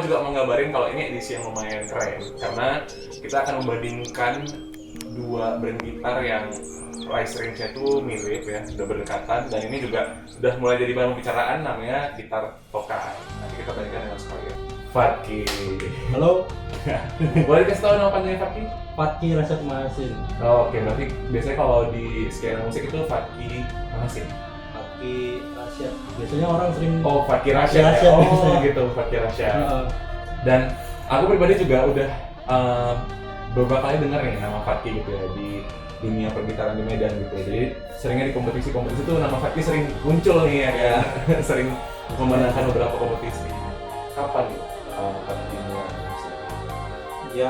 juga mau ngabarin kalau ini edisi yang lumayan keren karena kita akan membandingkan dua brand gitar yang price range-nya tuh mirip ya, sudah berdekatan, dan ini juga sudah mulai jadi bahan pembicaraan, namanya gitar Tokai. Nanti kita bandingkan dengan sekalian. Fatki. Halo, Boleh dikasih tahu nama panjangnya Fatki? Fatki Rashad Mahasin. Oh, oke, berarti biasanya kalau di skena musik itu Fatki Mahasin. Fatki Rashad. Biasanya orang sering Fatki Rashad. Rashad, Oh, biasanya. gitu, Fatki Rashad. Dan aku pribadi juga udah beberapa kali dengar nih nama Fatki gitu ya di dunia pergitaran di Medan gitu. Jadi seringnya di kompetisi-kompetisi tuh nama Fatki sering muncul nih ya kan. Sering memenangkan beberapa kompetisi. Kapan nih Fatki mulai musik? Ya,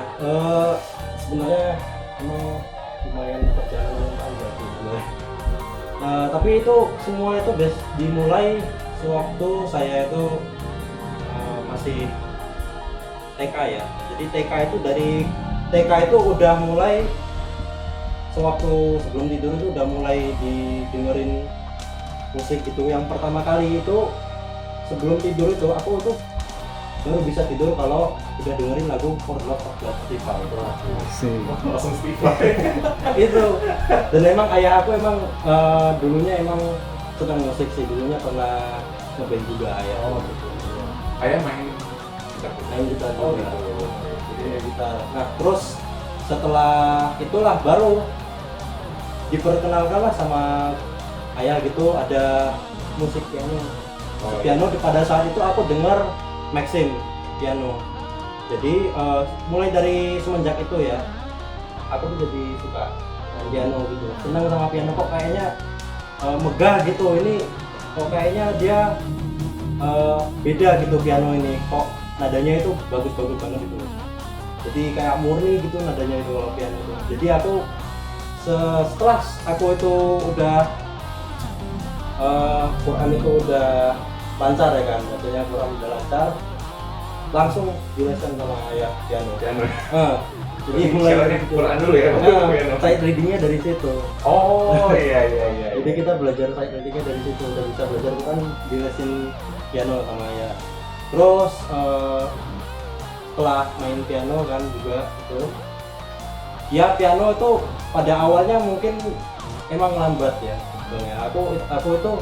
sebenarnya emang lumayan perjalanan yang panjang sih sebenarnya. Tapi itu semua itu dimulai sewaktu saya itu masih TK ya. Jadi TK itu dari TK itu udah mulai sewaktu sebelum tidur itu udah mulai didengerin musik itu. Yang pertama kali itu sebelum tidur itu aku tuh baru bisa tidur kalau udah dengerin lagu For Love of God Spotify itu lagu. Langsung Spotify. Itu. Dan emang ayah aku emang dulunya emang senang musik sih, dulunya pernah ngeband juga ayah. Gitu. Ayah main gitar. Main gitar Oh, juga. gitu. Main gitar. Nah terus setelah itulah baru diperkenalkan lah sama ayah gitu, ada musik piano. Piano pada saat itu aku dengar Maxim piano. Jadi mulai dari semenjak itu ya, aku tuh jadi suka main piano gitu. Senang sama piano, kok kayaknya megah gitu. Ini kok kayaknya dia beda gitu piano ini. Kok nadanya itu bagus-bagus banget gitu. Jadi kayak murni gitu nadanya itu kalau piano itu. Jadi aku setelah aku itu udah Quran itu udah lancar ya kan, artinya Quran udah lancar, langsung dileskan sama ayah piano. Jadi mulai Quran dulu ya. sight readingnya dari situ. Oh iya. Jadi kita belajar sight readingnya dari situ, udah bisa belajar Quran dilesin piano sama ayah. Terus setelah main piano kan juga itu, ya piano itu pada awalnya mungkin emang lambat ya sebenarnya. Aku itu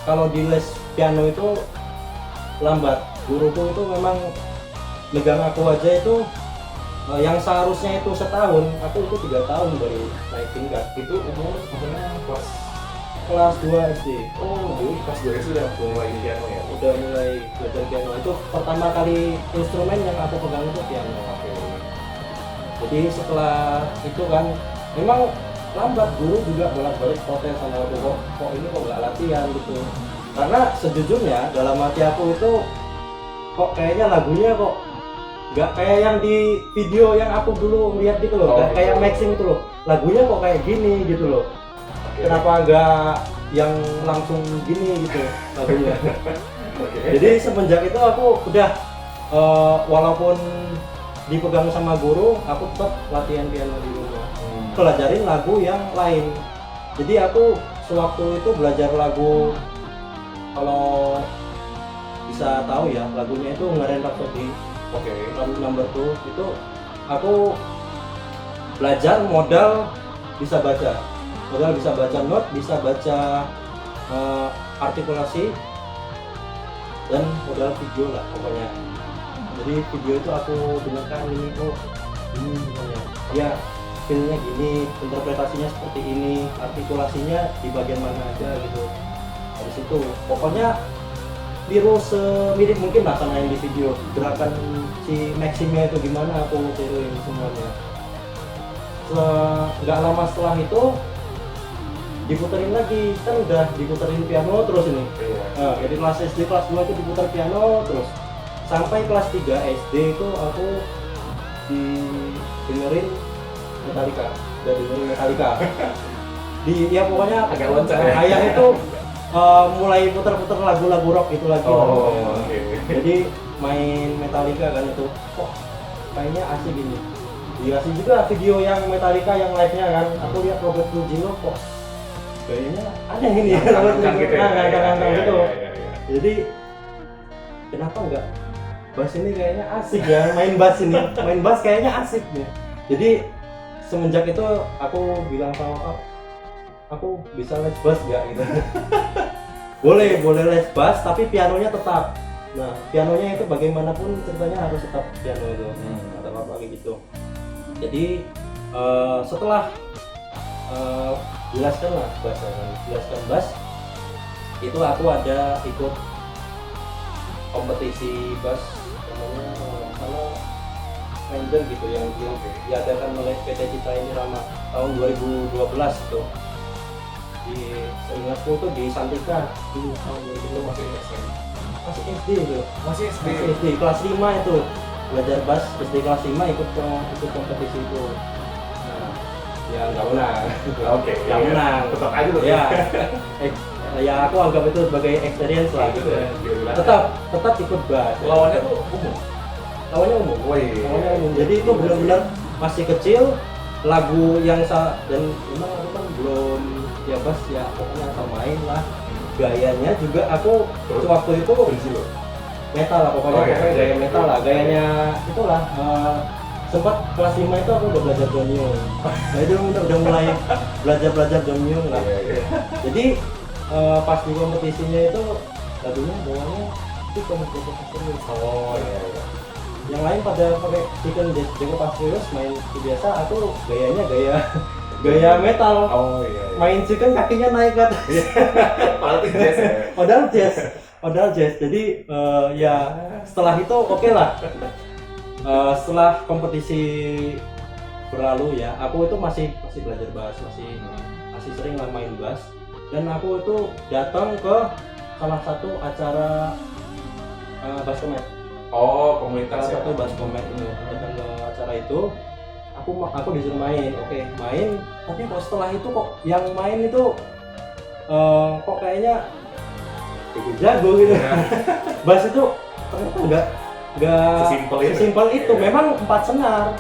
kalau di les piano itu lambat. Guruku itu memang megang aku aja itu yang seharusnya itu setahun, aku itu 3 tahun baru naik tingkat. Itu umur maksudnya Kelas 2 SD. Oh, dulu kelas 2 SD sudah mulai piano ya. Udah mulai belajar piano. Itu pertama kali instrumen yang aku pegang itu piano. Jadi setelah itu kan memang lambat, guru juga bolak-balik protes sama aku, kok ini kok nggak latihan gitu. Karena sejujurnya dalam hati aku itu kok kayaknya lagunya kok nggak kayak yang di video yang aku dulu lihat gitu loh, nggak kayak Maxim itu loh. Lagunya kok kayak gini gitu loh. Kenapa nggak yang langsung gini gitu lagunya? Jadi semenjak itu aku udah walaupun dipegang sama guru, aku tetap latihan piano di rumah. Pelajarin lagu yang lain. Jadi aku sewaktu itu belajar lagu, kalau bisa tahu ya, lagunya itu Ngaren Rhapsody. Number 2 itu aku belajar modal bisa baca not, bisa baca artikulasi, dan modal video lah pokoknya. Jadi video itu aku dengarkan ini kok ini misalnya ya feelnya gini, interpretasinya seperti ini, artikulasinya di bagian mana aja gitu. Dari situ pokoknya tiru semirip mungkin lah sama yang di video. Gerakan si Maximnya itu gimana aku tiruin semuanya. Nggak lama setelah itu diputerin lagi, kan udah diputerin piano terus ini. Nah, jadi kelas SD kelas 2 itu diputar piano terus sampai kelas 3 SD itu aku dengerin Metallica. Ya pokoknya agak loncat ya. ayah itu mulai putar-putar lagu-lagu rock itu lagi. Jadi main Metallica kan itu, kok kayaknya asik gini. Dikasih juga video yang Metallica yang live-nya kan, aku lihat Robert Trujillo kok kayaknya aneh ini Ngangkang gitu ya. gitu. Jadi kenapa enggak bass ini kayaknya asik ya, main bass kayaknya asik ya. Jadi semenjak itu aku bilang sama Pak, aku bisa les bass gak gitu. boleh les bass tapi pianonya tetap. Nah pianonya itu bagaimanapun ceritanya harus tetap piano itu, kata Bapak kayak gitu. Jadi setelah jelaskan bass itu aku ada ikut kompetisi bass namanya kalau Ranger gitu yang diadakan oleh PT Citra Irama tahun 2012 itu. Di seingatku tuh di Santika di tahun 2012 masih SD itu. Masih SD kelas 5 itu belajar bass SD kelas 5 ikut kompetisi itu. Nah, ya nggak menang. Oke. Nggak menang. Tetap aja loh. Ya. Ya aku anggap itu sebagai experience lah gitu. Tetap ikut bass. Lawannya tuh umum. Lawannya umum. Lawannya umum. Jadi itu benar-benar masih kecil, lagu yang dan memang aku kan belum ya bass ya pokoknya asal main lah. Gayanya juga aku waktu itu metal lah pokoknya, gaya metal lah, gayanya itulah. Sempat kelas 5 itu aku udah belajar Jonghyun. Nah itu udah mulai belajar Jonghyun lah. Jadi pas di kompetisinya itu lagunya bawahnya itu Jacob Pastorius. Oh iya. Yang lain pada pakai chicken Jacob Pastorius main biasa, aku gayanya gaya metal. Oh iya. Main chicken kakinya naik kan. Padahal jazz. Jadi ya setelah itu oke lah. Setelah kompetisi berlalu ya, aku itu masih belajar bass, masih sering lah main bass. Dan aku itu datang ke salah satu acara bass comet. Oh, komunitas salah satu bass comet itu. Datang ke acara itu, aku disuruh main. Oke, main. Tapi kok setelah itu kok yang main itu kok kayaknya jago gitu. Bass itu ternyata enggak sesimpel itu. Memang 4 senar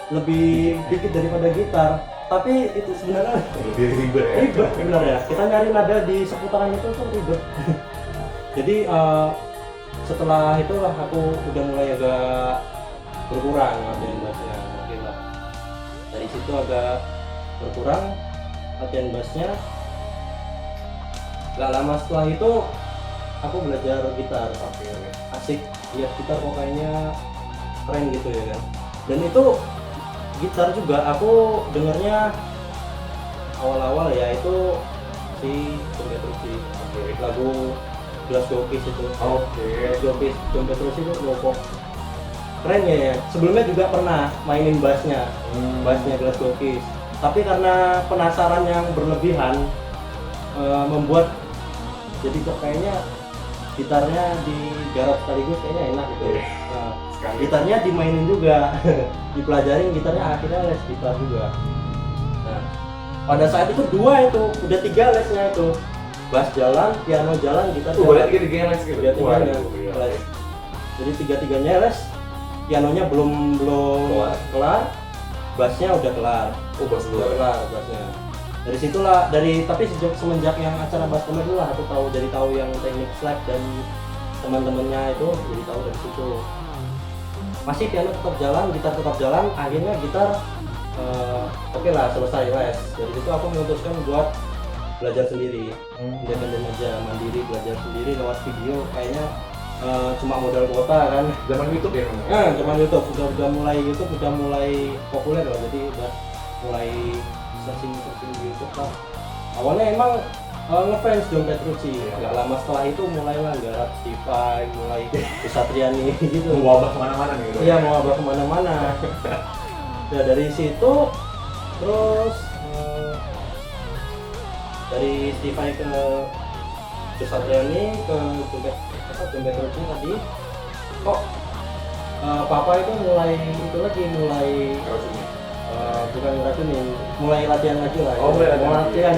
lebih dikit daripada gitar. Tapi itu sebenarnya lebih ribet benar ya. Kita nyari nada di seputaran itu tuh ribet. Jadi setelah itulah aku udah mulai agak berkurang latihan bassnya, mungkin lah. Dari situ agak berkurang latihan bassnya. Gak lama setelah itu aku belajar gitar. Asik, lihat gitar kok kayaknya keren gitu ya kan. Dan itu gitar juga aku dengernya awal-awal ya itu si John Petrucci, lagu Glasgow Kiss itu. Glasgow Kiss, John Petrucci itu kelompok keren ya. Sebelumnya juga pernah mainin bassnya Glasgow Kiss. Tapi karena penasaran yang berlebihan membuat jadi kok kayaknya gitarnya digarap sekaligus kayaknya enak gitu. Nah, gitarnya dimainin juga, dipelajarin gitarnya, akhirnya les gitar juga. Nah, pada saat itu udah 3 lesnya itu, bass jalan, piano jalan, gitar jalan. Boleh 3-3 les gitu. Les. Jadi 3-3-nya les, pianonya belum kelar, bassnya udah kelar. Udah kelar bassnya. Dari situlah, tapi semenjak yang acara bass comet dulu lah aku tahu yang teknik slap dan teman-temannya itu, jadi tahu dari situ. Masih piano tetap jalan, gitar tetap jalan, akhirnya gitar oke lah selesai les. Dari situ aku memutuskan buat belajar sendiri, independen aja, mandiri, belajar sendiri lewat video. Kayaknya cuma modal kuota kan. Zaman YouTube ya? Zaman YouTube udah mulai populer lah, jadi udah mulai searching di YouTube lah. Awalnya emang ngefans John Petrucci, nggak lama setelah itu mulailah garap Spotify, mulai Satriani gitu. Mewabah kemana-mana nih. Iya, mewabah kemana-mana. Ya dari situ terus dari Spotify ke Satriani ke John Petrucci tadi. Kok papa itu mulai bukan ngeracunin, mulai latihan lagi lah. Latihan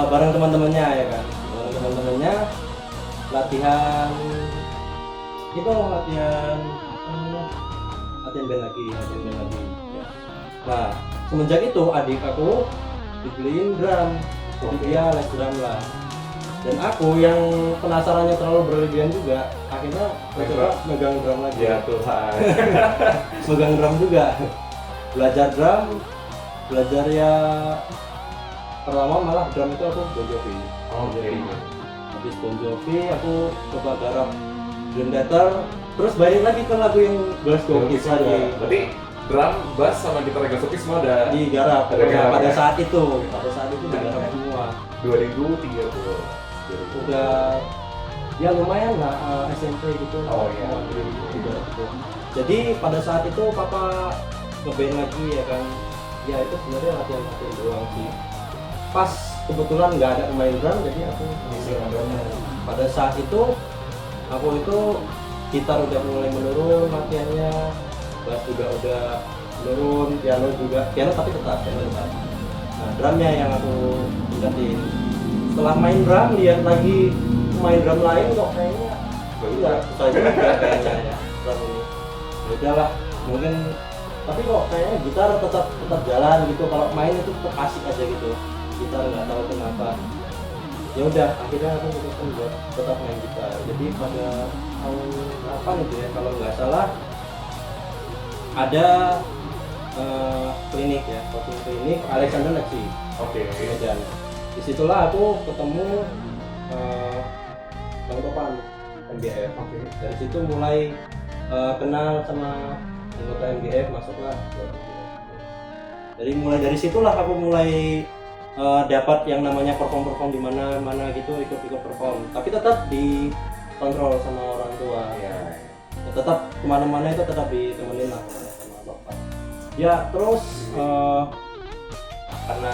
bareng teman-temannya ya kan. Bareng teman-temannya latihan band lagi. Ya. Nah, semenjak itu adik aku dibeliin drum. Jadi dia les drum lah. Dan aku yang penasarannya terlalu berlebihan juga, akhirnya mencoba megang drum lagi. Ya Tuhan. Megang drum juga. Belajar drum, belajar ya pertama malah drum itu aku Bon Jovi. Oke. Habis Bon Jovi aku coba garap Dream Theater, terus balik lagi ke lagu yang Glasgow Kiss lagi. Berarti drum, bass sama gitar Glasgow semua ada Digarap Ada garap, pada ya? saat itu digarap semua. 2003 tuh. Udah ya lumayan lah SMP gitu. Oh, iya. Digarap itu. Jadi pada saat itu papa ngeband lagi ya kan. Ya itu sebenarnya latihan doang sih. Pas kebetulan nggak ada pemain drum, jadi aku ngisi drumnya. Pada saat itu aku itu gitar udah mulai menurun latihannya, bass juga udah menurun, piano tapi tetap. Nah drumnya yang aku tingkatin. Setelah main drum, lihat lagi main drum lain kok kayaknya enggak susah juga kayaknya ya drum ini. Ya udahlah, mungkin tapi kok kayaknya gitar tetap jalan gitu, kalau main itu tetap asik aja gitu. Gitar nggak tahu kenapa. Ya udah, akhirnya aku memutuskan buat tetap main gitar. Jadi pada tahun kapan itu ya, kalau nggak salah ada klinik ya, coaching klinik Alexander Lexi. Oke. Medan. Disitulah aku ketemu Bang Topan MGF. Oke. Dari situ mulai kenal sama anggota MGF, masuklah. Jadi mulai dari situlah aku mulai dapat yang namanya perform di mana gitu, ikut perform. Tapi tetap dikontrol sama orang tua. Ya. Tetap kemana-mana itu tetap ditemenin lah sama bapak. Ya terus karena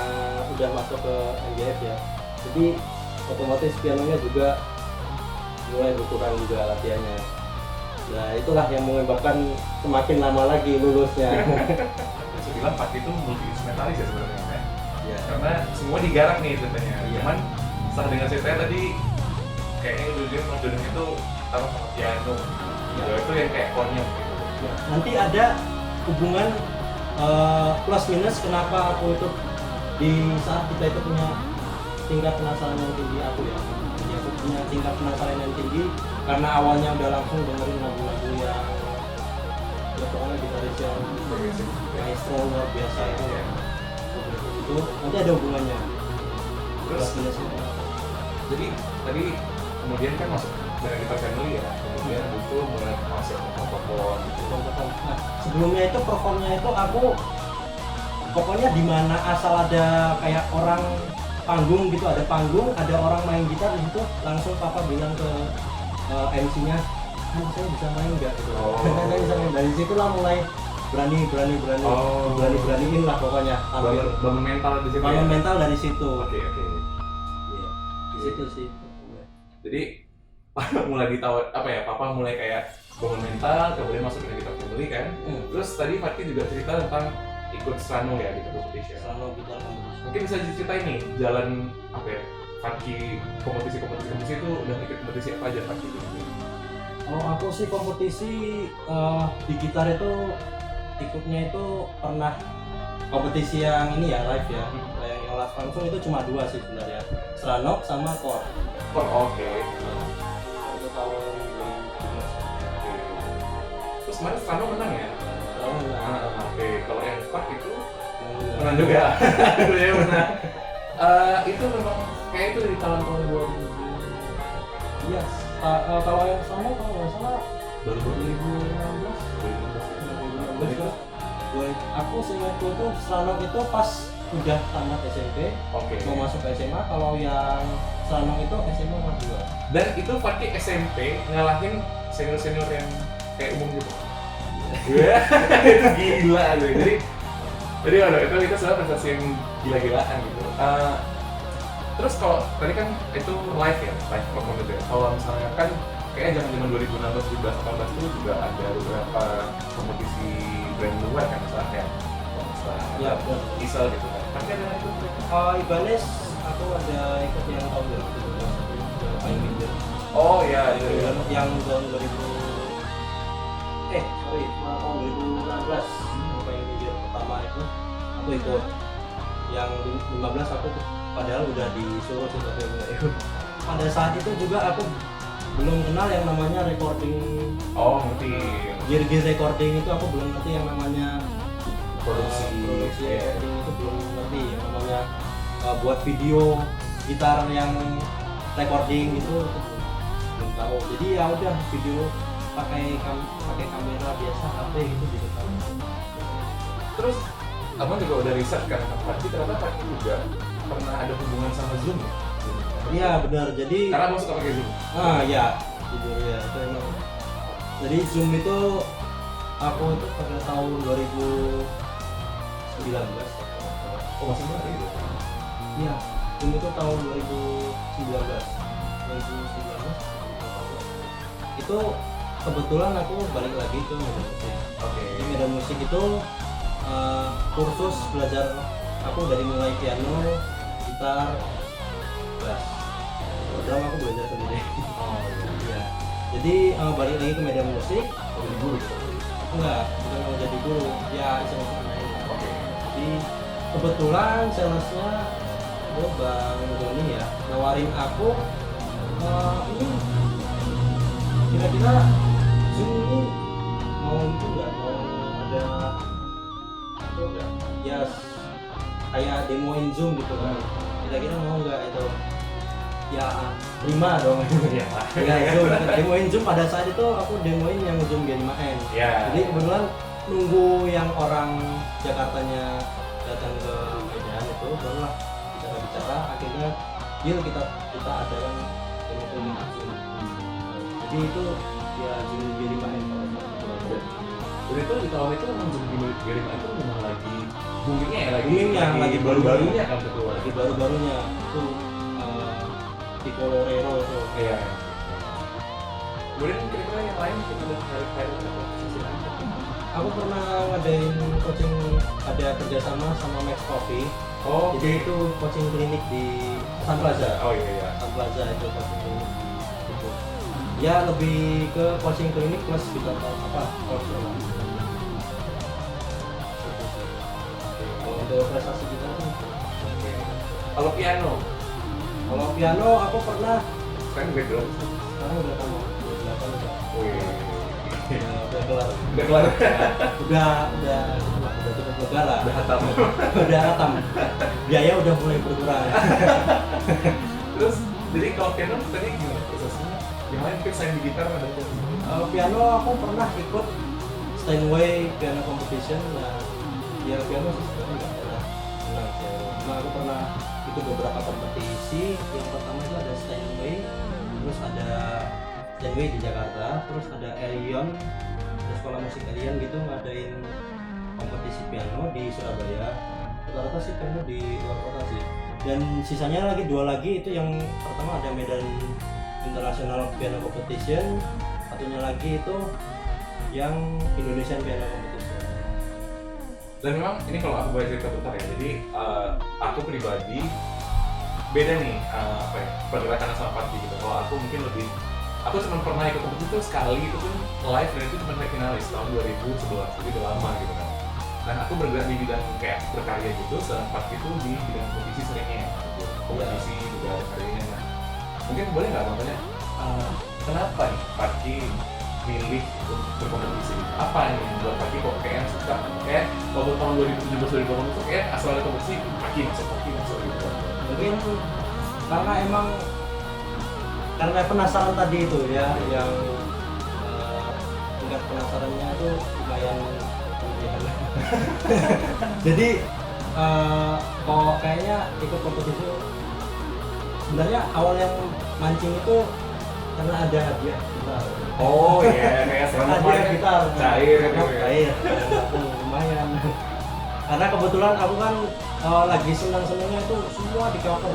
udah masuk ke MGF ya, jadi otomatis pianonya juga mulai berkurang juga latihannya. Nah itulah yang menyebabkan semakin lama lagi lulusnya. Bisa bilang Pak itu multi instrumentalis ya sebenarnya kan? Ya. Karena semua digarap nih ceritanya. Iya. Cuman setelah dengar ceritanya tadi kayaknya ujungnya jodohnya itu taruh sama piano. Ya. Ya. Itu yang kayak konyol gitu. Ya, nanti ada hubungan plus minus kenapa aku itu di saat kita itu punya tingkat penasaran yang tinggi aku ya. Jadi aku punya tingkat penasaran yang tinggi karena awalnya udah langsung dengerin lagu-lagu yang ya pokoknya gitaris yang maestro luar biasa itu ya. Itu nanti ada hubungannya. Terus Plus minusnya. jadi tadi kemudian kan masuk dari kita family ya. Kemudian itu mulai masuk ke perform gitu. Nah, sebelumnya itu performnya itu aku pokoknya di mana asal ada kayak orang panggung gitu, ada panggung, ada orang main gitar di situ, langsung papa bilang ke MC-nya, saya bisa main nggak gitu. Oh. Saya bisa main. Dari situ lah mulai beraniin lah pokoknya. Hampir Bangun mental di situ. bangun Ya? mental dari situ. Oke. Iya, di situ sih. Jadi mulai ditawar apa ya? Papa mulai kayak bangun mental, kemudian masuk ke gitar family kan. Terus tadi Fatki juga cerita tentang ikut Strano ya gitu competition. Strano gitar kompetisi. Mungkin bisa diceritain nih jalan apa ya? Fatki kompetisi itu udah ikut kompetisi apa aja Fatki gitu? Oh aku sih kompetisi di gitar itu ikutnya itu pernah kompetisi yang ini ya live ya. Yang live langsung itu cuma 2 sih sebenarnya, Stranok sama Core. Oke. Itu tahun 2017. Terus kemarin Strano menang ya? Tahun Oke. Kalau yang Park itu menang juga. Ya menang. Itu memang kayak itu di tahun 2000. Iya. Kalau yang Stranok kalau nggak salah 2016. Aku seingatku itu Stranok itu pas udah tamat SMP, Oke. mau masuk ke SMA. Kalau yang Stranok itu SMA kelas 2. Dan itu Fatki SMP ngalahin senior yang kayak umum gitu. Itu gila tuh. Jadi itu sebenarnya prestasi yang gila-gilaan gitu. Terus kalau tadi kan itu live ya, live perform gitu ya. Kalau misalnya kan kayaknya zaman 2016, 17, 18 itu juga ada beberapa kompetisi brand luar kan misalnya. Ya, benar. Isel gitu kan. Tapi ada itu. Ibanez aku ada ikut yang tahun 2017 itu paling major. Oh iya, Yang tahun 2000 tahun 2016 yang paling major pertama itu aku ikut. Yang 15 aku padahal udah disuruh sih tapi aku nggak ikut. pada saat itu juga aku belum kenal yang namanya recording, Oh, ngerti. gear recording itu aku belum ngerti yang namanya Produksi. produksi Iya. recording itu belum ngerti yang namanya buat video gitar yang recording itu belum tahu. Jadi ya udah video pakai kamera biasa HP gitu direkam. Terus abang juga udah riset kan tentang Fatki, ternyata Fatki juga pernah ada hubungan sama Zoom ya? Iya benar. Jadi Karena abang suka pakai Zoom. ya jujur ya itu emang. Jadi Zoom itu aku itu pada tahun 2019. Oh, masih baru itu. Iya, Zoom itu tahun 2019. Itu kebetulan aku balik lagi ke medan musik. Oke. Di medan musik itu kursus belajar aku dari mulai piano, gitar, bass. Drum aku belajar sendiri. Oh, iya. Iya. Jadi balik lagi ke medan musik. Oh, jadi guru gitu. Enggak, bukan mau jadi guru. Ya iseng-iseng main. Oke. Jadi kebetulan salesnya Bang Doni ya nawarin aku ini kira-kira Zoom ini mau itu nggak, mau ada itu nggak ya kayak demoin Zoom gitu kan, kira-kira mau nggak itu ya terima dong. Iya. Ya Zoom, demoin Zoom pada saat itu aku demoin yang Zoom G5N. Iya. Jadi kebetulan nunggu yang orang Jakartanya datang ke Medan itu barulah bicara akhirnya deal kita adakan demo Zoom. Jadi itu ya Zoom G5N kalau salah. Dan itu di tahun itu memang Zoom G5N itu memang lagi boomingnya ya, Lagi baru-barunya kan keluar. Lagi baru-barunya itu di Colorado itu. Iya. Kemudian kira-kira yang lain kita udah cari sisi lain. Aku pernah ngadain coaching, ada kerjasama sama Max Coffee. Oh, Jadi itu coaching klinik di Sun Plaza. Oh iya. Sun Plaza itu coaching klinik gitu. Ya lebih ke coaching klinik plus kita coach lah. Kalau untuk prestasi kita kan. Kalau piano, Kalau piano aku pernah, kan background. sekarang udah tahu, udah kelar. Udah kelar. Udah cukup lega lah. Udah hatam. Udah hatam. Biaya udah mulai berkurang. Terus, jadi kalau piano tadi gimana prosesnya? Yang lain mungkin selain di gitar ada apa? Piano aku pernah ikut Steinway piano competition. Nah, ya piano sih sebenarnya nggak pernah menang. Cuma aku pernah ikut beberapa kompetisi. Yang pertama itu ada Steinway, terus ada Steinway di Jakarta, terus ada Elion, ada sekolah musik Elion gitu ngadain kompetisi piano di Surabaya. Rata-rata sih piano di luar kota sih. Dan sisanya lagi 2 lagi itu yang pertama ada Medan International Piano Competition, satunya lagi itu yang Indonesian Piano Competition. Dan memang ini kalau aku boleh cerita bentar ya, jadi aku pribadi beda nih pergerakan sama Fatki gitu. Kalau aku mungkin lebih, aku cuma pernah ikut kompetisi itu sekali, itu pun live dan itu cuma finalis tahun 2011, jadi udah lama gitu kan. Dan aku bergerak di bidang kayak berkarya gitu, sedang Fatki itu di bidang kompetisi seringnya, kompetisi juga ada karyanya. Nah, mungkin boleh nggak tanya kenapa nih Fatki milih untuk berkompetisi? Apa yang membuat Fatki kok kayak suka? Kayak waktu tahun 2017-2018 itu kayak asal ada kompetisi, Fatki masuk gitu. Mungkin karena emang karena penasaran tadi itu ya, yang tingkat penasarannya itu lumayan tinggi. Jadi kok kayaknya ikut kompetisi sebenarnya awal yang mancing itu karena ada hadiah gitar. Oh iya, kayak selama Hadiah gitar cair gitu ya. cair aku lumayan. Karena kebetulan aku kan lagi senang-senangnya itu semua di cover.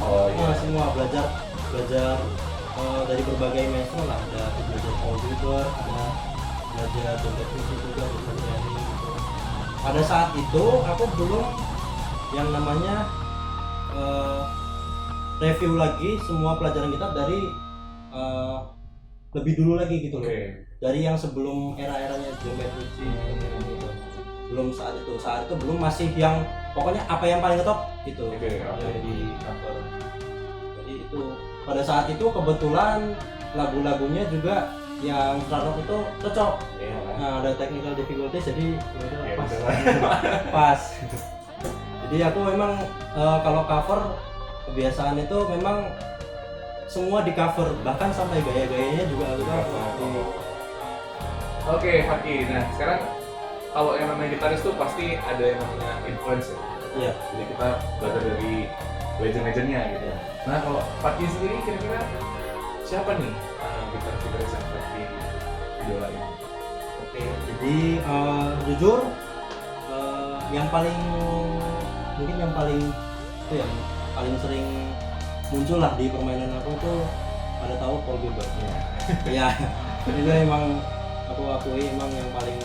Oh iya. Semua belajar dari berbagai maestro lah, ada belajar Paul Gilbert, ada belajar John Petrucci juga, belajar piano gitu. Pada saat itu aku belum yang namanya review lagi semua pelajaran kita dari lebih dulu lagi gitu loh. Dari yang sebelum era-eranya John Petrucci gitu. Belum saat itu belum, masih yang pokoknya apa yang paling top itu Oke. yang di cover. Jadi itu pada saat itu kebetulan lagu-lagunya juga yang hard rock itu cocok. Iya. Nah, ada technical difficulties jadi ya udah Ya, pas. betul. Pas. Jadi aku memang kalau cover kebiasaan itu memang semua di cover, bahkan sampai gaya-gayanya juga aku cover. Oke, Fatki. Nah, sekarang kalau yang namanya gitaris tuh pasti ada yang namanya influence ya. Iya. Jadi kita belajar dari legend-legendnya gitu. Nah, kalau Fatki sendiri kira-kira siapa nih gitaris yang Fatki idolain? Oke. Jadi jujur yang paling mungkin yang paling itu yang paling sering muncul lah di permainan aku tuh ada tahu Paul Gilbert. Ya. Itu emang aku akui emang yang paling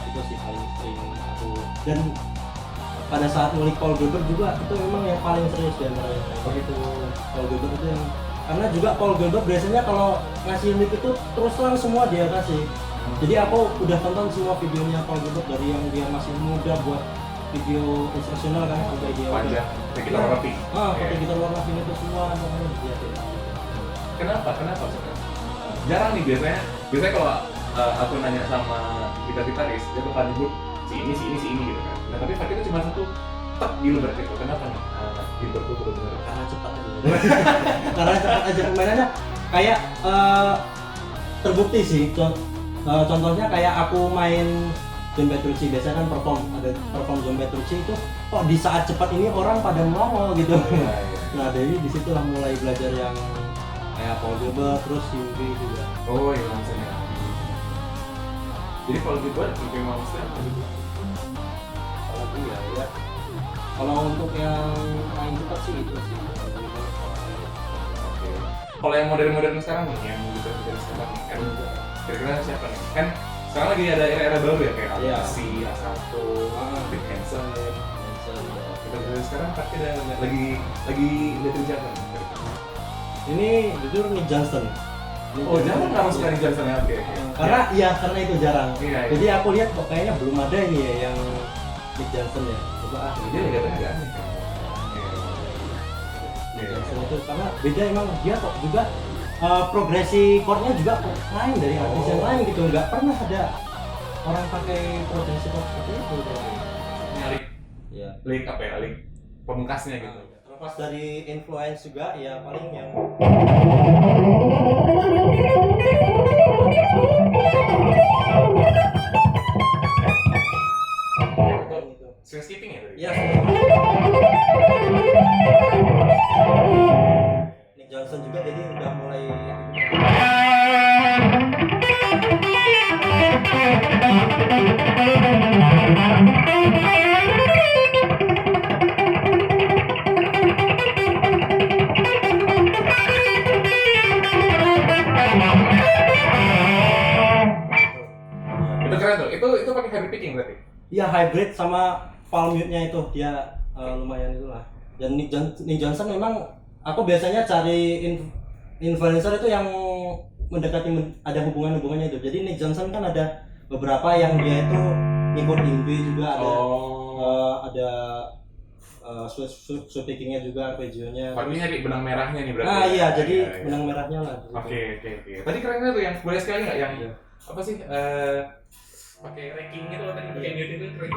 itu sih paling sering aku, dan pada saat ngulik Paul Gilbert juga itu memang yang paling serius dan begitu Paul Gilbert itu yang, karena juga Paul Gilbert biasanya kalau ngasih lirik itu terus terang semua dia kasih. Jadi aku udah tonton semua videonya Paul Gilbert dari yang dia masih muda buat video instruksional kan sampai dia Panjang, kayak kita rapi. pakai gitar warna pink itu semua namanya dia. Kenapa sebenarnya? Jarang nih biasanya kalau aku nanya sama gitaris, dia bakal nyebut si ini gitu kan. Nah tapi Fatki itu cuma satu, tek Gilbert gitu. Kenapa nih? Gilbert tuh benar-benar Karena cepat aja. Karena cepat aja permainannya kayak terbukti sih. Contohnya kayak aku main John Petrucci, biasanya kan perform John Petrucci itu kok di saat cepat ini orang pada mau gitu. Nah dari disitulah mulai belajar yang kayak Paul Gilbert, terus Yngwie juga. Oh iya maksudnya. Jadi kalau Gilbert lebih mau apa gitu? Kalau dia ya, kalau untuk yang main cepat sih itu sih. Oke. Kalau yang modern sekarang nih, yang modern sekarang nih, kan kira-kira siapa nih? Kan sekarang lagi ada era baru ya kayak Iya. Avicii, A1, Big Hanson. Kita sekarang pasti ada lagi liatin siapa nih? Ini jujur Nick Johnson. Oh jangan kamu sekali Johnson ya, oke. Karena karena itu jarang. Iya. Jadi aku lihat kok kayaknya belum ada ini ya yang Nick Johnson ya. Coba Dia agak aneh kan. Nick Johnson itu karena beda emang dia kok juga progresi chordnya juga kok lain dari artis yang lain gitu. Nggak pernah ada orang pakai progresi chord seperti itu. Nyari Ya. link apa ya? Link pemungkasnya gitu. Terlepas dari influence juga ya paling yang Swing skipping ya tadi? ya Nick Johnson juga jadi udah mulai Itu keren tuh. Itu pakai hybrid picking berarti? ya hybrid sama palm mute-nya itu dia lumayan itulah. Dan Nick Johnson memang aku biasanya cari influencer itu yang mendekati ada hubungannya itu. Jadi Nick Johnson kan ada beberapa yang dia itu ngikut Yngwie juga ada ada sweepingnya juga arpeggio-nya. Fatki nyari benang merahnya nih berarti. Iya, jadi benang merahnya lah. Oke. Tadi kerennya tuh yang boleh sekali nggak yang Iya. apa sih? Pakai ranking itu loh tadi pakai mute itu keren.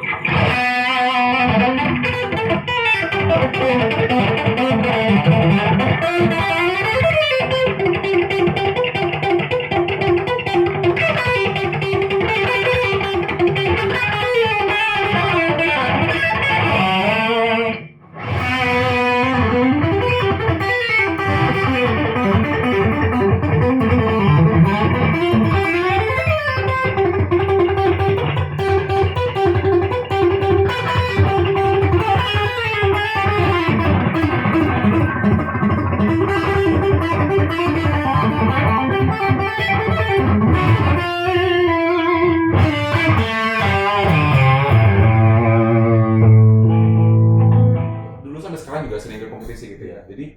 Dulu sampai sekarang juga sering ikut kompetisi gitu ya. Jadi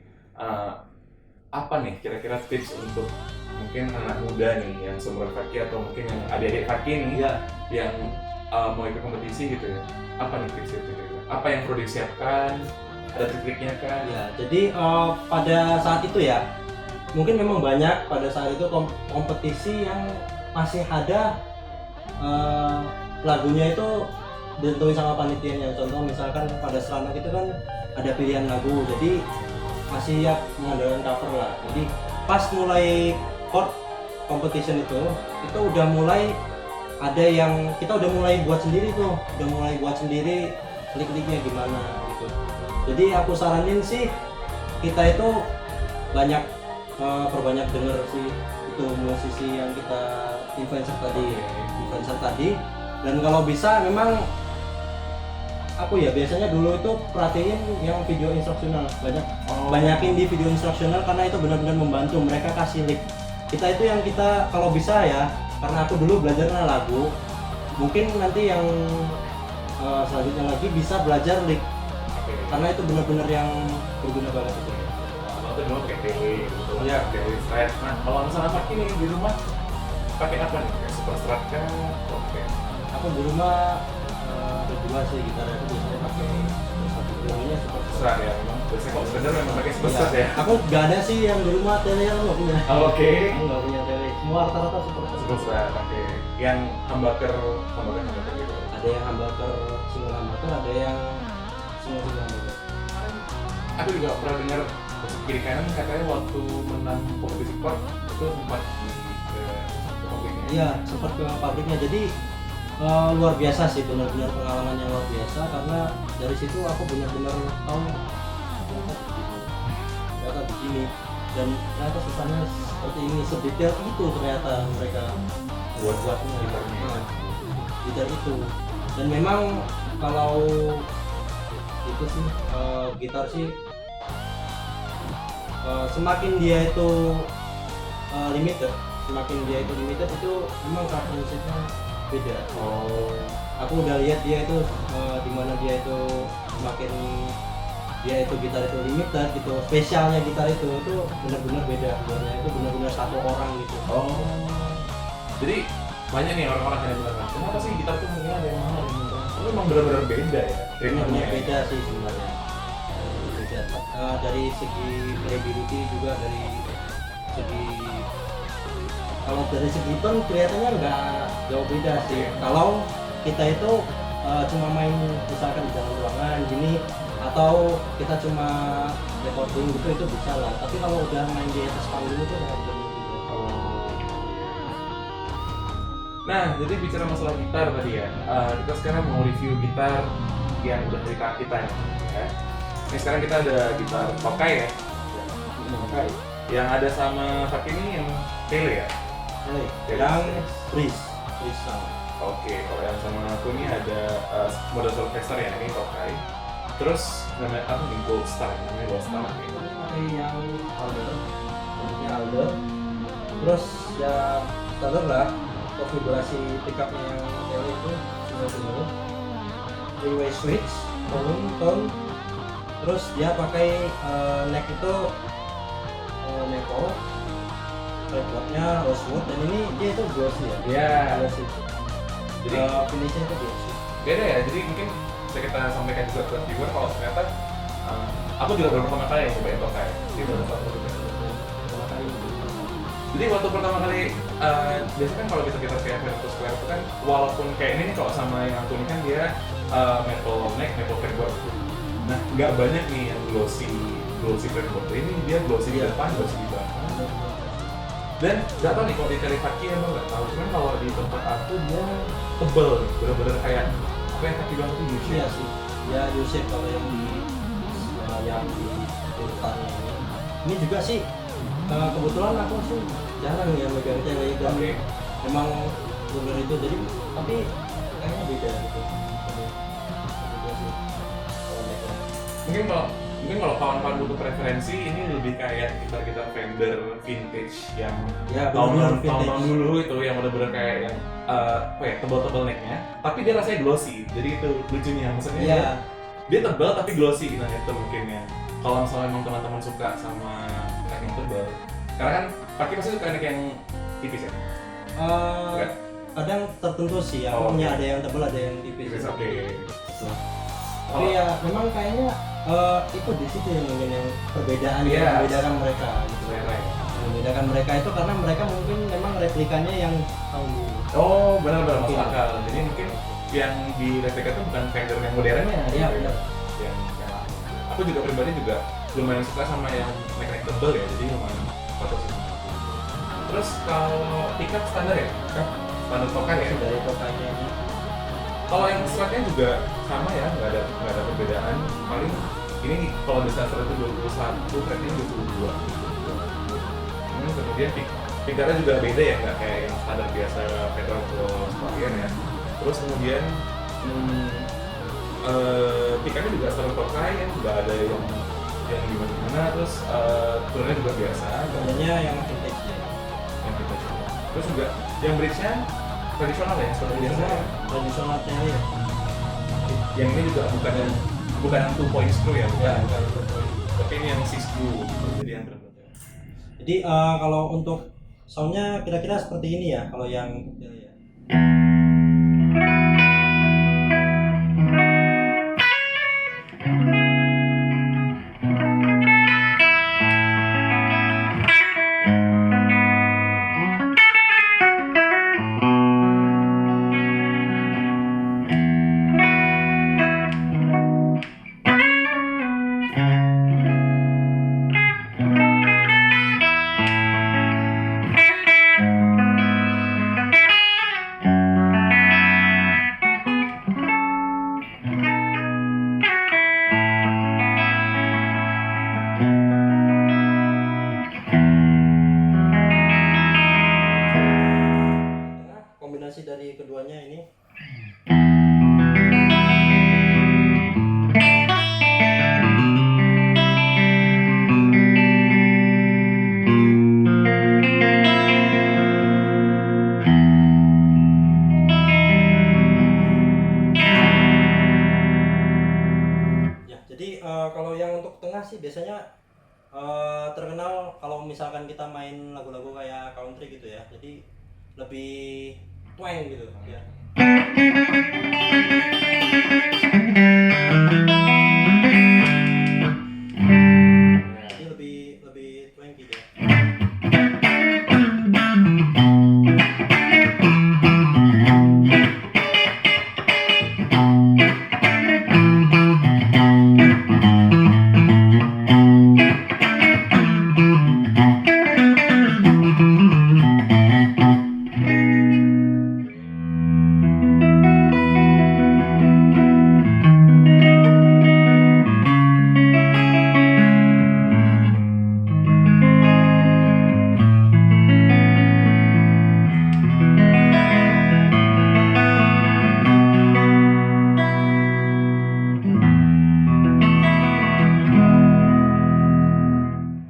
apa nih kira-kira tips untuk mungkin anak muda nih yang seumuran Fatki atau mungkin yang adik-adik Fatki nih Iya. yang mau ikut kompetisi gitu ya? Apa nih tipsnya kira-kira? Apa yang perlu disiapkan ada trik-triknya kan? Ya, jadi pada saat itu ya, mungkin memang banyak pada saat itu kompetisi yang masih ada lagunya itu ditentuin sama panitianya. Contoh misalkan pada Seranok itu kan ada pilihan lagu, jadi masih ya mengandalkan cover lah. Jadi pas mulai chord competition itu udah mulai ada yang kita udah mulai buat sendiri tuh, udah mulai buat sendiri klik-kliknya gimana gitu. Jadi aku saranin sih kita itu banyak perbanyak denger sih itu musisi yang kita influencer tadi, dan kalau bisa memang aku ya biasanya dulu itu perhatiin yang video instruksional, banyakin di video instruksional karena itu benar-benar membantu mereka kasih lick. Kita itu yang kita kalau bisa ya, karena aku dulu belajarnya lagu, mungkin nanti yang selanjutnya lagi bisa belajar lick, karena itu benar-benar yang berguna banget itu. Kalau itu dulu pakai TV gitu, Iya. pakai strat. Nah, kalau misalnya pakai ini di rumah pakai apa nih? Kayak super strat kan? Oke. Aku di rumah ada dua sih gitar, aku biasanya pakai satu ini super Strat ya, memang. Biasanya kalau sebenarnya memang pakai super strat ya. Aku nggak ada sih yang di rumah tele, aku nggak punya. Oke. Aku nggak punya tele, semua rata-rata super Super strat, oke. Yang humbucker gitu. ada yang humbucker, single humbucker, ada yang single humbucker. Aku juga pernah dengar kiri kanan katanya waktu menang kompetisi chord itu sempat ke pabriknya. Iya, sempat ke pabriknya. Jadi luar biasa sih, benar-benar pengalaman yang luar biasa, karena dari situ aku benar-benar tahu ternyata begini, dan ternyata susahnya seperti ini, sedetail itu ternyata mereka buatnya gitar itu. Dan memang kalau itu sih gitar sih semakin dia itu limited itu memang karakteristiknya beda. Aku udah lihat dia itu dimana dia itu semakin dia itu gitar itu limited gitu, spesialnya gitar itu benar-benar beda, sebenarnya itu benar-benar satu orang gitu. Jadi banyak nih orang-orang yang bilang, kenapa sih gitar tuh mungkin ada yang mahal gitu. Tapi memang benar-benar beda ya. Benar-benar beda sih sebenarnya. Beda. Dari segi playability juga, dari segi kalau dari segi tone kelihatannya nggak jauh beda sih. Kalau kita itu cuma main misalkan di dalam ruangan gini, atau kita cuma recording gitu, itu bisa lah. Tapi kalau udah main di atas panggung itu nggak bisa. Nah, jadi bicara masalah gitar tadi ya, kita sekarang mau review gitar yang udah dari kakak kita ya. Ini sekarang kita ada gitar Tokai ya. Tokai. Yang ada sama Kak ini yang Tele ya. Yang Breeze sound. Oke, kalau yang sama aku ini ada model Solfester ya, ini Tokai. Terus namanya apa nih, Gold Star, namanya Gold Star. Pakai yang Alder, bentuknya Alder. Terus ya standar lah, konfigurasi pickupnya yang Tele itu single 3-way switch, tone. Terus dia pakai neck itu Maple, fretboardnya rosewood, dan ini dia itu glossy ya. Iya. Glossy. Jadi finishnya itu glossy. beda ya, jadi mungkin bisa kita sampaikan juga ke viewer kalau ternyata aku juga baru pertama kali yang nyobain Tokai. Jadi waktu pertama kali, biasanya kan kalau kita kayak Vertus Square itu kan, walaupun kayak ini nih kalau sama yang aku ini kan dia maple neck, maple fretboard. Nah, nggak banyak nih yang glossy fretboard. Ini dia glossy di depan, glossy di belakang. Dan nggak tahu nih kalau di Televaki emang nggak tahu. Cuman kalau di tempat aku dia tebel, bener-bener kayak apa yang kaki bilang itu U-shape. Iya sih. Ya U-shape kalau yang di urutannya ini. Ini juga sih kebetulan aku sih jarang ya megang Tele, dan memang bener itu, jadi tapi kayaknya beda gitu. Mungkin kalau kawan-kawan butuh preferensi, ini lebih kayak gitar Fender vintage yang tahun dulu itu, yang bener-bener kayak yang tebal-tebal necknya, tapi dia rasanya glossy. Jadi itu lucunya, maksudnya dia tebal tapi glossy gitu itu mungkin ya. Kalau misalnya emang teman-teman suka sama neck yang tebal, karena kan pakai pasti suka neck yang tipis ya. Kadang tertentu sih ya, punya ada yang tebal, ada yang tipis. Oke. Tapi ya memang kayaknya Itu di situ yang mungkin yang perbedaan Iya. yang membedakan mereka gitu. Selera ya. Membedakan mereka itu karena mereka mungkin memang replikannya yang tahun dulu. Oh, benar-benar masuk Iya. akal. Jadi mungkin yang di replika itu bukan vendor yang modernnya. Iya, gitu ya. benar. Yang aku juga pribadi juga lumayan suka sama yang mekanik tebel ya. Jadi lumayan foto sih sama aku. Terus kalau tiket standar ya? Standar Tokai ya? Dari Tokainya ini. Kalau yang slide-nya juga sama ya, nggak ada perbedaan. Paling ini kalau di sensor itu 21, thread-nya 22. Kemudian pikarnya juga beda ya, nggak kayak yang standar biasa pedal atau sekalian ya. Terus kemudian pikarnya juga standar Tokai ya, nggak ada yang gimana-gimana. Terus turunnya juga biasa. Sebenarnya yang vintage ya. Yang kita coba. Terus juga yang bridge-nya tradisional ya, seperti biasa ya. Tradisionalnya ya. Yang ini juga bukan yang 2 point screw ya, bukan. Ya, bukan itu. Tapi ini yang 6 screw gitu. Jadi yang benar-benar. Jadi kalau untuk soundnya kira-kira seperti ini ya kalau yang kecil ya. Kombinasi dari keduanya ini ya. Jadi kalau yang untuk tengah sih biasanya terkenal kalau misalkan kita main lagu-lagu kayak country gitu ya. Jadi lebih twang gitu ya. Jadi lebih twang gitu ya.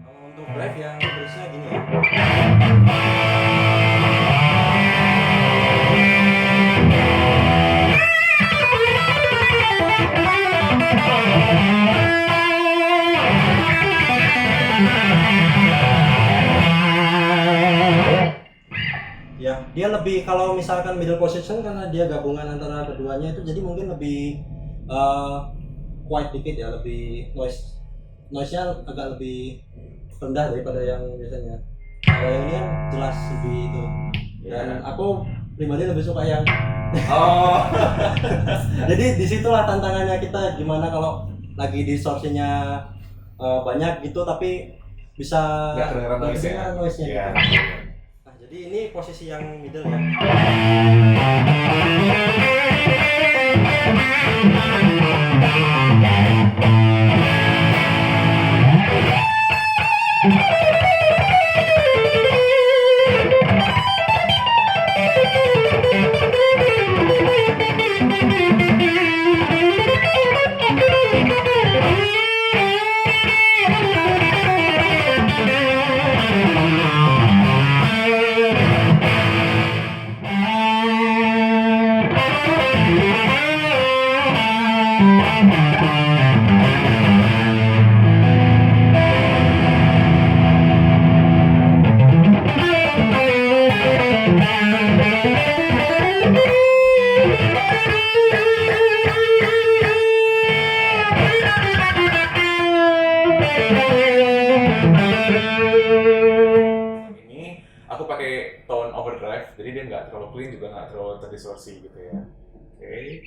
Kalau untuk drive yang bridge-nya gini ya. Ya, dia lebih kalau misalkan middle position karena dia gabungan antara keduanya itu jadi mungkin lebih quiet dikit ya, lebih noise-nya agak lebih rendah daripada yang biasanya. Kalau yang ini kan jelas lebih itu. Dan aku pribadi lebih suka yang Oh, jadi disitulah tantangannya kita gimana kalau lagi distorsinya banyak gitu tapi bisa nggak kedengeran noise ya? noise-nya Iya. gitu. Nah, jadi ini posisi yang middle ya. clean juga nggak terlalu terdistorsi gitu ya. Oke.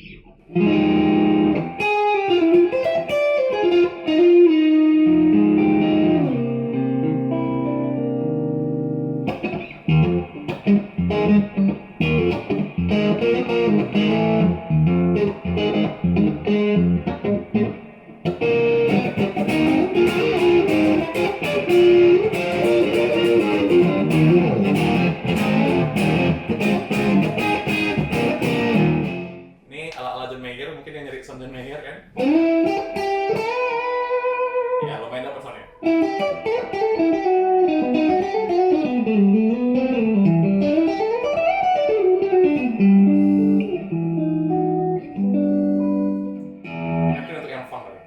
Ini ala-ala John Mayer, mungkin yang nyari sound John Mayer kan? Ya, lumayan dapet soundnya. Mungkin untuk yang funk kali.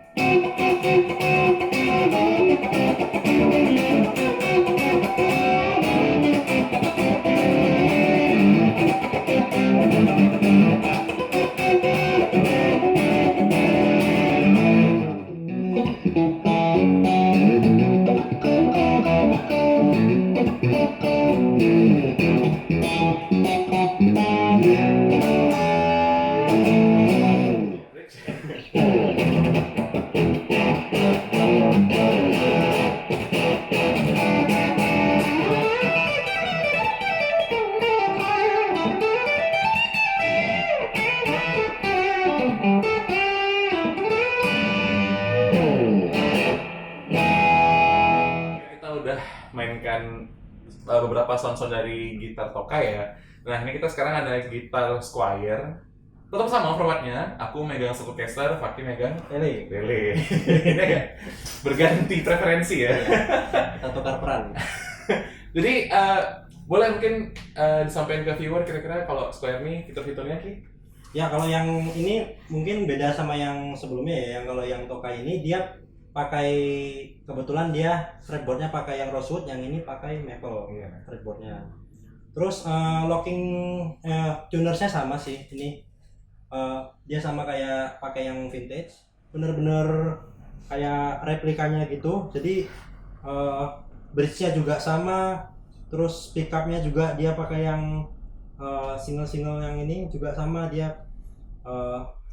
Kita udah mainkan beberapa sound-sound dari gitar Tokai ya. Nah ini kita sekarang ada gitar Squier. Tetap sama formatnya, aku megang Stratocaster, Fakih megang Lele, Lele. Ini agak berganti preferensi ya. kita tukar peran. Jadi boleh mungkin disampaikan ke viewer kira-kira kalau Squier ini fitur-fiturnya Ki? Ya kalau yang ini mungkin beda sama yang sebelumnya ya. Yang kalau yang Tokai ini dia pakai, kebetulan dia fretboardnya pakai yang rosewood, yang ini pakai maple fretboardnya. Terus locking tunersnya sama sih ini. Dia sama kayak pakai yang vintage, bener-bener kayak replikanya gitu. Jadi bridge-nya juga sama, terus pickupnya juga dia pakai yang single-single yang ini juga sama, dia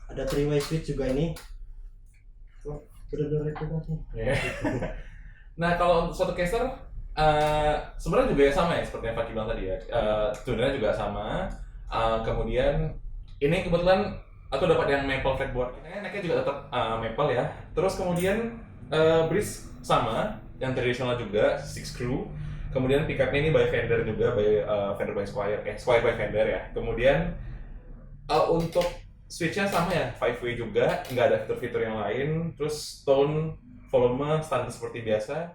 ada 3-way switch juga ini. Bener-bener replikasi. Nah kalau untuk Stratocaster sebenarnya juga sama ya seperti yang Fakih bilang tadi ya. Tunernya juga sama. Kemudian ini kebetulan aku dapat yang maple fretboard. Necknya juga tetap maple ya. Terus kemudian bridge sama, yang tradisional juga 6 screw. Kemudian pickupnya ini by Fender juga, Fender by Squier, Squier by Fender ya. Kemudian untuk switchnya sama ya, 5-way juga, nggak ada fitur-fitur yang lain. Terus tone, volume standar seperti biasa.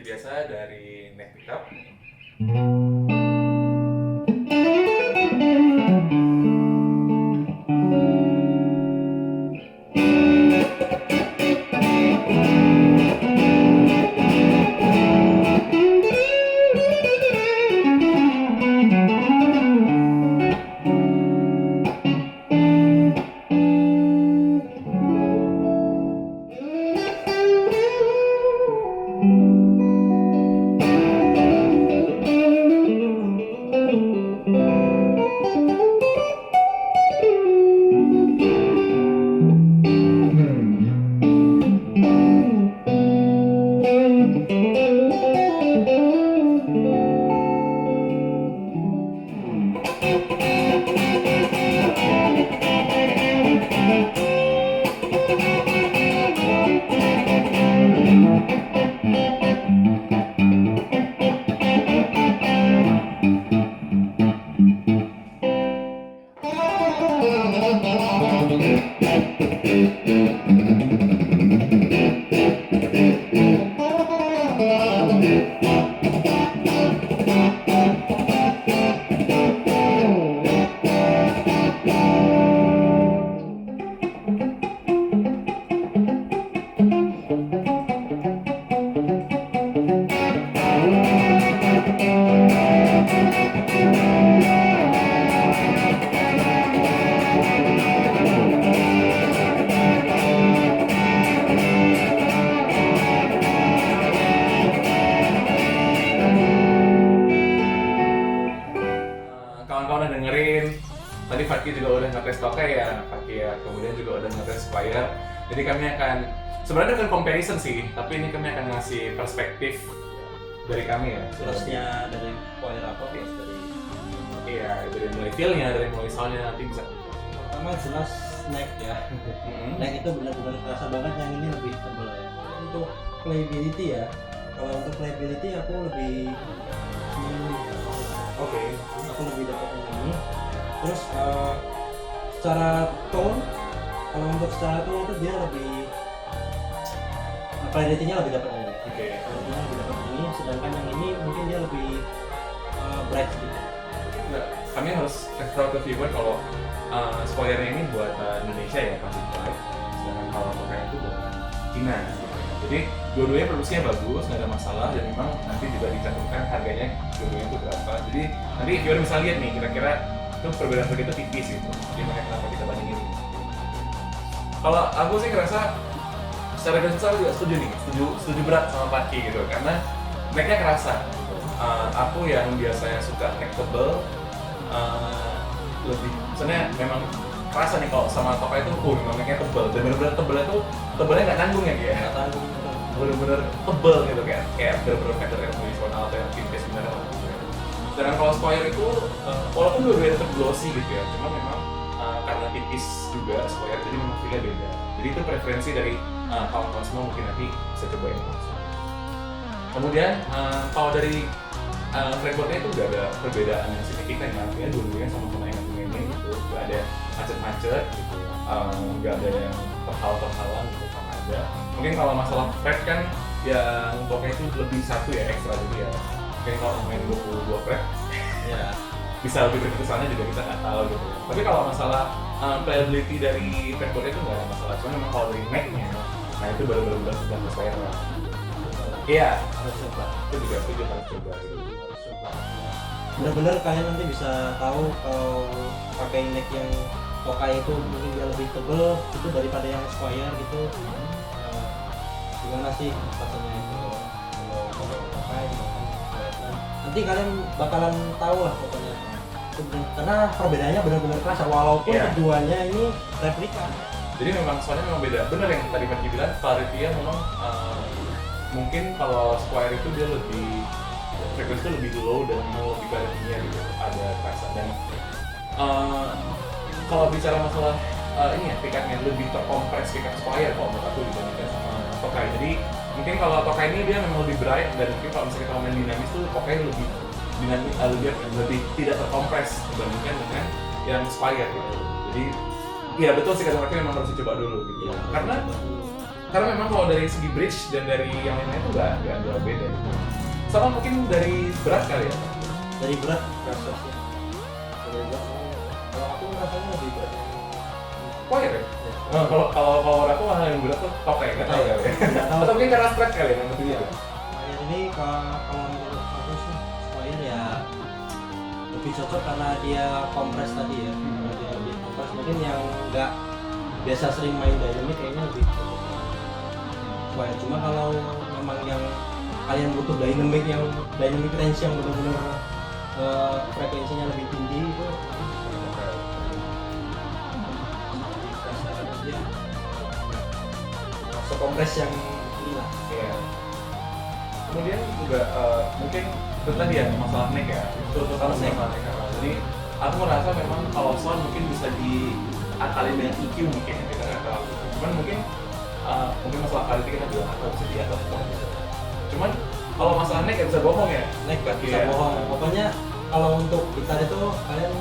biasa dari neck pickup. Kawan-kawan udah dengerin, tadi Fatki juga udah ngetes tokai ya, Fatki ya, kemudian juga udah ngetes Squire. Jadi kami akan, sebenarnya bukan comparison sih, tapi ini kami akan ngasih perspektif dari kami ya. Plusnya dari Squire apa, plus dari Iya, dari mulai feel-nya, dari mulai soundnya nanti bisa. pertama jelas neck ya. Neck itu benar-benar terasa banget, yang ini lebih tebal ya. Untuk playability ya, kalau untuk playability aku lebih Oke. aku lebih dapat yang ini. Terus secara tone, kalau untuk secara tone itu dia lebih playability-nya lebih dapat yang ini. Oke. Playability-nya lebih dapat yang ini, sedangkan yang ini mungkin dia lebih bright sedikit. Enggak, kami harus kasih tahu ke viewer kalau Squire ini buat Indonesia ya, pasti Flight. Sedangkan kalau tokai itu buat Cina. Jadi dua-duanya produksinya bagus, nggak ada masalah, dan memang nanti juga dicantumkan harganya dua-duanya itu berapa. Jadi nanti viewer bisa lihat nih kira-kira itu perbedaan harga itu tipis gitu. Jadi makanya kenapa kita bandingin. Kalau aku sih ngerasa secara garis besar juga setuju berat sama Fatki gitu, karena necknya kerasa. Aku yang biasanya suka neck tebel, lebih, misalnya memang kerasa nih kalau sama tokai itu, memang necknya tebel, dan bener-bener tebelnya tuh tebalnya nggak nanggung ya dia. Nggak tanggung gitu. Bener-bener tebel gitu kayak bener-bener feather yang tradisional atau yang vintage beneran lah gitu ya. Sedangkan kalau Squire itu walaupun dua-duanya tetap glossy gitu ya, cuma memang karena tipis juga Squire, jadi memang feel-nya beda. Jadi itu preferensi dari kawan-kawan semua, mungkin nanti bisa cobain langsung. Kemudian kalau dari fretboardnya itu udah ada perbedaan yang signifikan ya, artinya dua-duanya sama-sama yang ini gitu, nggak ada macet-macet gitu, nggak ada yang terhalang gitu, sama aja. Mungkin kalau masalah fret kan yang tokai itu lebih satu ya, ekstra, jadi ya mungkin kalau main 22 fret Ya. bisa lebih keputusannya juga kita nggak tahu gitu. Tapi kalau masalah playability dari fretboardnya itu nggak ada masalah, cuma memang kalau dari necknya, nah itu baru-baru sudah sesuai lah. Iya, Harus coba. itu juga harus coba gitu. Harus coba. Bener-bener kalian nanti bisa tahu kalau pakai neck yang tokai itu mungkin dia lebih tebel itu daripada yang Squire gitu. Gimana sih rasanya itu kalau tokai maupun Squire? Nanti kalian bakalan tahu lah pokoknya. Karena perbedaannya benar-benar kerasa walaupun Iya. keduanya ini replika. Jadi memang soalnya memang beda. Bener yang tadi Fatki bilang, clarity-nya memang mungkin kalau Squire itu dia lebih frekuensi itu lebih low dan memang lebih clarity-nya gitu, ada rasa. Dan kalau bicara masalah ini ya, pikatnya lebih terkompres pikat Squire kalau menurut aku dibandingkan sama tokai. Jadi mungkin kalau tokai ini dia memang lebih bright, dan mungkin kalau misalnya kita main dinamis tuh tokai lebih dinamis, lebih tidak terkompres dibandingkan dengan yang Squire gitu. Jadi iya betul sih, kata mereka memang harus dicoba dulu gitu. Ya, Karena karena memang kalau dari segi bridge dan dari yang lainnya itu nggak jauh beda gitu. Sama mungkin dari berat kali ya. Dari berat kasusnya. Dari berat kalau aku rasanya lebih berat. Choir ya? Kalau power aku malah yang berat tuh tokai, nggak tahu ya. Atau mungkin karena stretch kali ya, nanti ya. Choir ini kalau menurut aku sih choir ya lebih cocok karena dia kompres tadi ya. Karena dia lebih kompres, mungkin yang nggak biasa sering main dynamic kayaknya lebih cocok choir. Cuma kalau memang yang kalian butuh dynamic range yang benar-benar frekuensinya lebih tinggi itu dia masuk kompres yang inilah. Iya. Kemudian juga mungkin itu tadi ya masalah neck ya. Itu masalah neck. Jadi aku merasa memang kalau sound mungkin bisa diakalin dengan EQ mungkin ya, kita nggak tahu. Cuman mungkin masalah quality kita juga nggak tahu bisa di atas apa gitu. Cuman kalau masalah neck ya bisa bohong ya. Neck gak bisa bohong. Pokoknya kalau untuk gitar itu kalian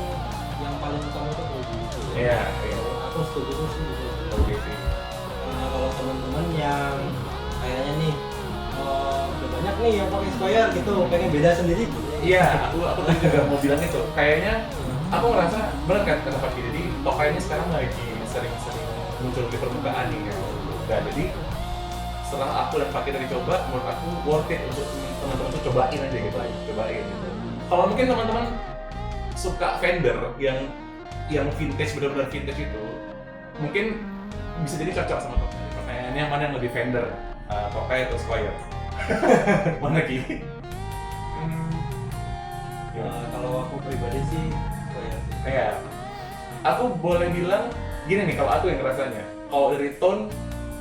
yang paling utama itu gitu. Iya. Aku setuju sih gitu. Gitu. Nah, kalau teman-teman yang kayaknya nih udah banyak nih yang pakai Squire gitu, pengen beda sendiri. Iya, aku tadi juga mau bilang itu. Kayaknya aku ngerasa benar kan kata Pak Jadi Tokai ini sekarang lagi sering-sering muncul di permukaan nih kan. Nah, jadi setelah aku dan Pak tadi coba, menurut aku worth it untuk teman-teman tuh cobain aja gitu, cobain gitu. Kalau mungkin teman-teman suka Fender yang vintage, benar-benar vintage itu, mungkin bisa jadi cocok sama Tokai. Pertanyaannya mana yang lebih Fender, Tokai atau Squire? Mana Ki? Kalau aku pribadi sih Squire sih. Kayak aku boleh bilang gini nih, kalau aku yang ngerasanya, kalau dari tone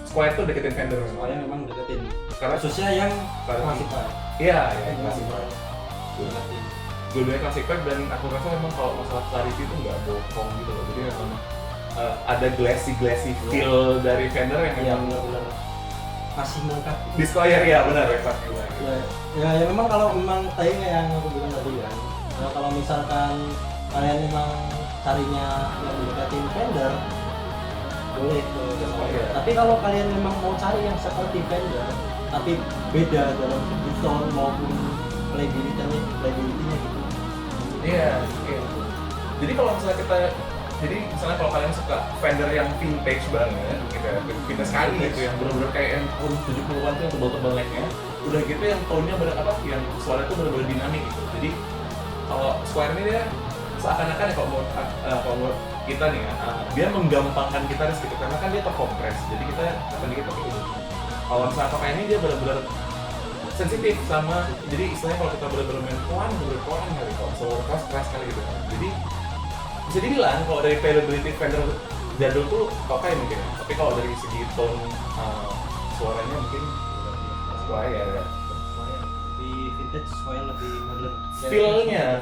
Squire tuh deketin Fender Soalnya memang deketin. karena Khususnya yang classified. iya klasik Deketin. dua-duanya klasik dan aku rasa memang kalau masalah clarity itu nggak bohong gitu loh. Jadi memang ada glassy feel dari Fender yang Yang memang benar-benar masih melengkapi. di Squire ya benar ya pasti. Ya memang kalau memang tadi yang aku bilang tadi kan, kalau misalkan kalian memang carinya yang mendekatin Fender, boleh ke Squire. Tapi kalau kalian memang mau cari yang seperti Fender, tapi beda dalam segi tone maupun playability-nya gitu. Iya. Jadi kalau misalnya misalnya kalau kalian suka Fender yang vintage banget, gitu, vintage sekali gitu, yang benar-benar kayak yang tahun 70-an tuh yang tebal-tebal necknya, udah gitu yang tone-nya yang suara itu benar-benar dinamik gitu. Jadi kalau Squire ini dia seakan-akan ya kalau menurut kita nih ya, dia menggampangkan gitaris gitu, karena kan dia terkompres, jadi kita akan dikit pakai ini. Kalau misalnya pakai ini dia benar-benar sensitif sama, jadi istilahnya kalau kita benar-benar main pelan kali, kalau suara keras kali gitu. Jadi bisa dibilang kalau dari playability Fender jadul tuh Tokai mungkin, tapi kalau dari segi tone suaranya mungkin Squire ya. Di vintage Squire lebih modern. Feel-nya.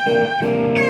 Thank